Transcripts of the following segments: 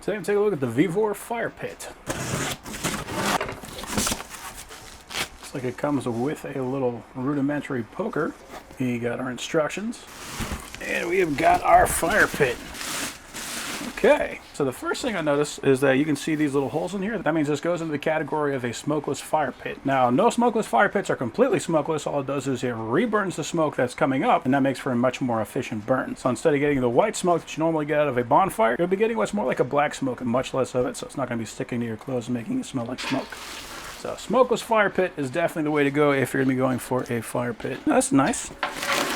Today we'll take a look at the VEVOR Firepit. Looks like it comes with a little rudimentary poker. We got our instructions. And we have got our fire pit. Okay, so the first thing I noticed is that you can see these little holes in here. That means this goes into the category of a smokeless fire pit. Now, no smokeless fire pits are completely smokeless. All it does is it reburns the smoke that's coming up, and that makes for a much more efficient burn. So instead of getting the white smoke that you normally get out of a bonfire, you'll be getting what's more like a black smoke and much less of it, so it's not going to be sticking to your clothes and making you smell like smoke. So smokeless fire pit is definitely the way to go if you're going to be going for a fire pit. That's nice.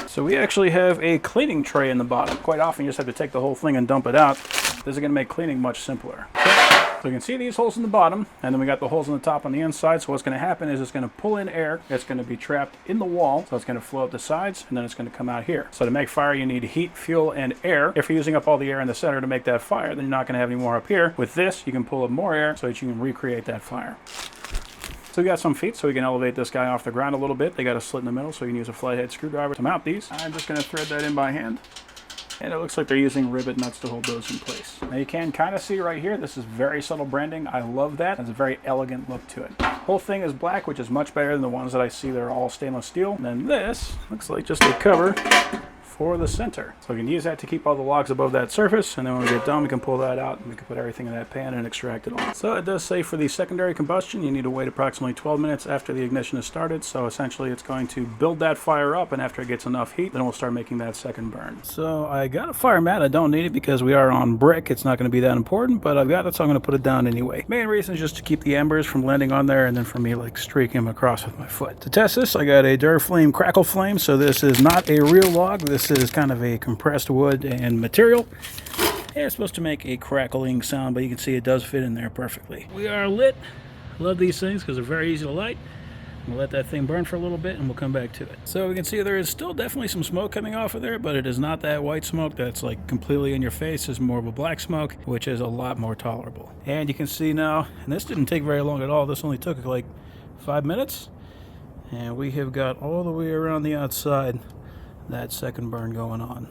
So we actually have a cleaning tray in the bottom. Quite often you just have to take the whole thing and dump it out. This is going to make cleaning much simpler. So you can see these holes in the bottom, and then we got the holes on the top on the inside. So what's going to happen is it's going to pull in air that's going to be trapped in the wall. So it's going to flow up the sides, and then it's going to come out here. So to make fire, you need heat, fuel, and air. If you're using up all the air in the center to make that fire, then you're not going to have any more up here. With this, you can pull up more air so that you can recreate that fire. So we got some feet, so we can elevate this guy off the ground a little bit. They got a slit in the middle, so you can use a flathead screwdriver to mount these. I'm just going to thread that in by hand. And it looks like they're using rivet nuts to hold those in place. Now you can kind of see right here, this is very subtle branding. I love that. It's a very elegant look to it. The whole thing is black, which is much better than the ones that I see that are all stainless steel. And then this looks like just a cover for the center. So we can use that to keep all the logs above that surface, and then when we get done we can pull that out and we can put everything in that pan and extract it all. So it does say for the secondary combustion you need to wait approximately 12 minutes after the ignition is started, so essentially it's going to build that fire up, and after it gets enough heat then we'll start making that second burn. So I got a fire mat. I don't need it because we are on brick. It's not going to be that important, but I've got it, so I'm going to put it down anyway. Main reason is just to keep the embers from landing on there and then for me like streaking them across with my foot. To test this I got a Duraflame crackle flame, so this is not a real log. This is kind of a compressed wood and material. And it's supposed to make a crackling sound, but you can see it does fit in there perfectly. We are lit. Love these things because they're very easy to light. We'll let that thing burn for a little bit and we'll come back to it. So we can see there is still definitely some smoke coming off of there, but it is not that white smoke that's like completely in your face. It's more of a black smoke, which is a lot more tolerable. And you can see now, and this didn't take very long at all. This only took like 5 minutes. And we have got all the way around the outside that second burn going on.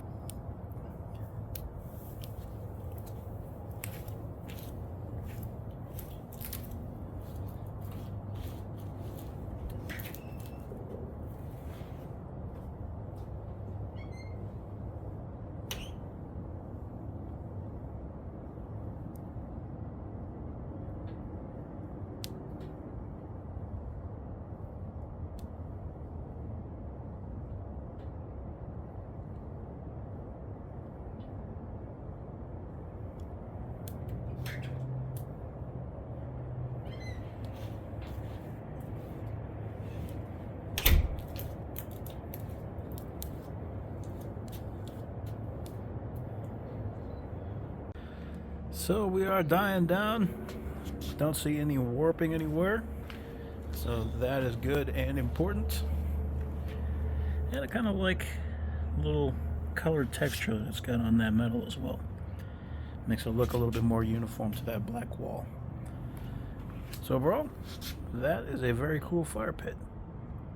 So we are dying down. Don't see any warping anywhere. So that is good and important. And I kind of like a little colored texture that it's got on that metal as well. Makes it look a little bit more uniform to that black wall. So overall, that is a very cool fire pit.